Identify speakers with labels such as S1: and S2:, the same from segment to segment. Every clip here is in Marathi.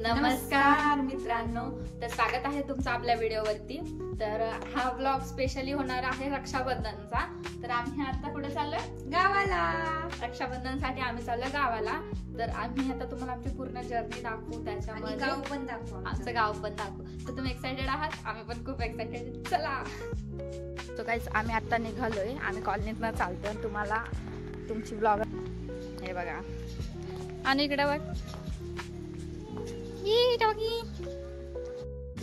S1: नमस्कार मित्रांनो, तर स्वागत आहे तुमचं आपल्या व्हिडिओवरती। तर हा व्लॉग स्पेशली होणार आहे रक्षाबंधनचा। तर आम्ही आता कुठे चाललोय?
S2: गावाला।
S1: रक्षाबंधनसाठी आम्ही चाललोय गावाला। तर आम्ही आता तुम्हाला आमची पूर्ण जर्नी दाखवू, त्याच्यामध्ये
S2: गाव पण दाखवू,
S1: आमचं गाव पण दाखवू। तर तुम्ही एक्साइटेड आहात? आम्ही पण खूप एक्साइटेड। चला। तो गाईज आम्ही आता निघालोय, आम्ही कॉलनीतनं चालतोय। तुम्हाला तुमची व्लॉग हे बघा, आणि इकडे बघ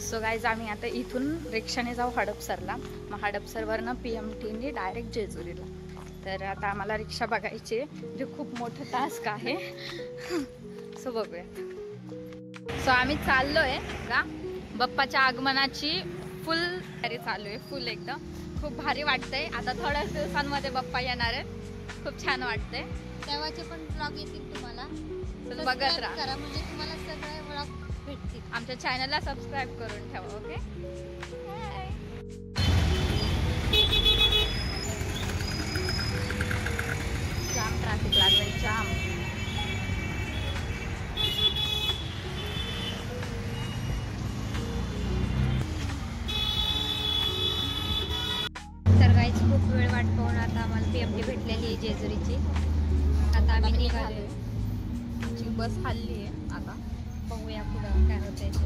S1: सो गाईज आम्ही आता इथून रिक्षाने जाऊ हडपसरला। मग हडपसरवरनं PMTने डायरेक्ट जेजुरीला। तर आता आम्हाला रिक्षा बघायची, जे खूप मोठं टास्क आहे। सो बघूयात। सो आम्ही चाललोय का बाप्पाच्या आगमनाची फुल तयारी चालू आहे, फुल एकदम। खूप भारी वाटतंय। आता थोड्याच दिवसांमध्ये बाप्पा येणार आहेत, खूप छान वाटतंय।
S2: तेव्हाचे पण ब्लॉग येतील तुम्हाला,
S1: तर बघत राहा,
S2: म्हणजे तुम्हाला सगळे ब्लॉग भेटतील।
S1: आमच्या चॅनलला सबस्क्राईब करून ठेवा, ओके। जाम ट्रॅफिक लागेल, जाम।
S2: तर गाईज खूप वेळ वाट पाहून आता आम्हाला PMT भेटलेली आहे जेजुरीची। आता आम्ही निघालोय,
S1: आमची बस हल्ली आहे। आता
S2: बघूया पुढं काय होतंय ते।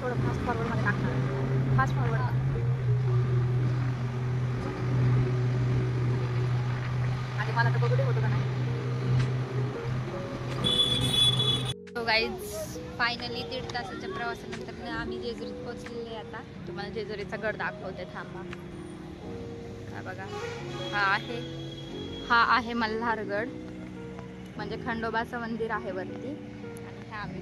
S1: थोडं फास्ट फॉरवर्ड मध्ये टाकणार, फास्ट फॉरवर्ड। आणि मला तर बघू दे होतं का नाही। सो गाईज
S2: फायनली 1.5 तासाच्या प्रवासानंतर आम्ही जेजुरीत पोहोचलेले आहे। आता
S1: तुम्हाला जेजुरीचा गड दाखवते, थांबा। हा बघा, हा आहे मल्हारगड, म्हणजे खंडोबाचं मंदिर आहे वरती। आणि हे आम्ही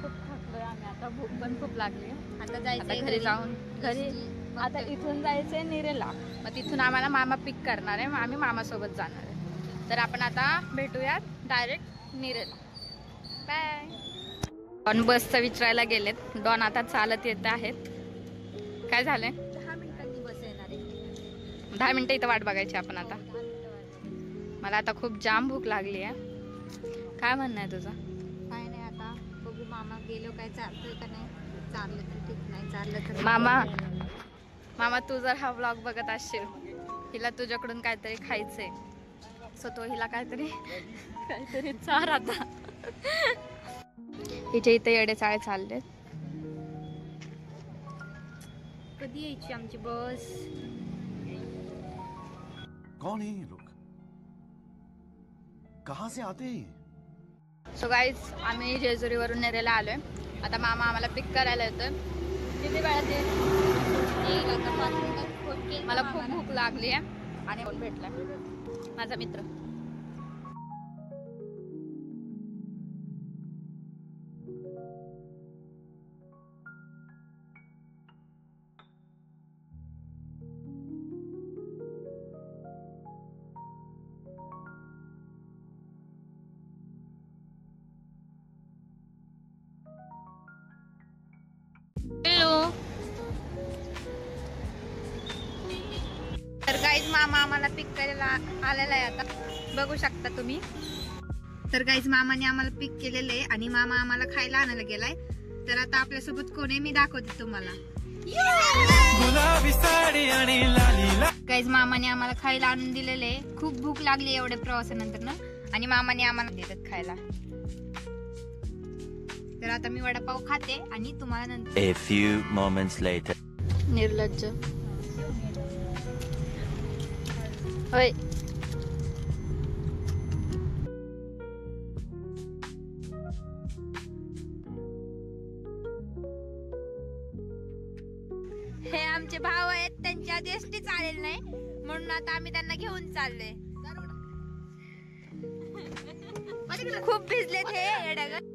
S1: खूप थकलोय आम्ही, आता भूक पण खूप लागली।
S2: आता जायचं
S1: घरी जाऊन, घरी आता इथून जायचंय निरेला। मग तिथून आम्हाला मामा पिक करणार आहे, मग आम्ही मामासोबत जाणार आहे। तर आपण आता भेटूयात डायरेक्ट निरेला। बाय। डॉन बसचं विचारायला गेलेत, डॉन आता चालत येत आहेत। काय झालंय?
S2: 10 मिनिटांनी बस येणार आहे।
S1: 10 मिनिटं इथं वाट बघायची आपण आता। मला आता खूप जाम भूक लागली आहे। काय म्हणणं आहे तुझं?
S2: काय नाही, आता बघू मामा गेलो काय चालतोय का नाही। चाललं तर ठीक, नाही चाललं तर
S1: मामा तू जर हा व्लॉग बघत असशील, हिला तुझ्याकडून काहीतरी खायचंय, सो तो हिला काहीतरी चार आता। हिच्या इथे येडे चाळे चालले।
S2: कधी यायची आमची बस?
S3: कौन है ये लोग? कहां से आते हैं?
S1: सो गाईज आम्ही जेजुरीवरून नेरेला आलोय। आता मामा आम्हाला पिक करायला येतोय। किती वेळात येईल?
S2: आता 5 मिनिटात फोन केला
S1: मला खूप भूक लागली आहे। आणि कोण भेटला? माझा मित्र। हॅलो। तर गाईज मामा आम्हाला पिक करायला आलेला आहे, आता बघू शकता तुम्ही। तर गाईज मामाने आम्हाला पिक केलेलं आहे आणि मामा आम्हाला खायला आणायला गेलाय। तर आता आपल्यासोबत कोण आहे मी दाखवते तुम्हाला। गाईज मामाने आम्हाला खायला आणून दिलेले आहे। खूप भूक लागली एवढ्या प्रवासानंतर ना, आणि मामाने आम्हाला देतात खायला। तर आता मी वडापाव खाते आणि तुम्हाला नंतर।
S4: A few moments later.
S1: निर्लज्ज होय।
S2: हे आमचे भाऊ आहेत, त्यांच्या आधी एसटी चालेल नाही, म्हणून आता आम्ही त्यांना घेऊन चाललोय। खूप भिजलेत हे येड्यागत।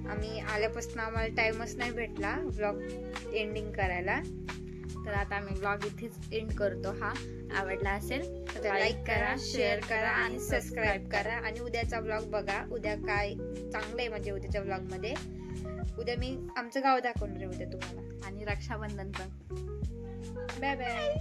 S2: आम्ही आल्यापासून आम्हाला टाइमच नाही भेटला व्लॉग एंडिंग करायला,
S1: तर आता आम्ही ब्लॉग इथेच एंड करतो. हा आवडला असेल तर लाईक करा, शेअर करा आणि सबस्क्राईब करा.
S2: आणि उद्याचा ब्लॉग बघा. उद्या काय चांगलं आहे म्हणजे उद्याच्या ब्लॉग मध्ये उद्या मी आमचं गाव दाखवणार आहे उद्या तुम्हाला.
S1: आणि रक्षाबंधन पण.
S2: Bye bye.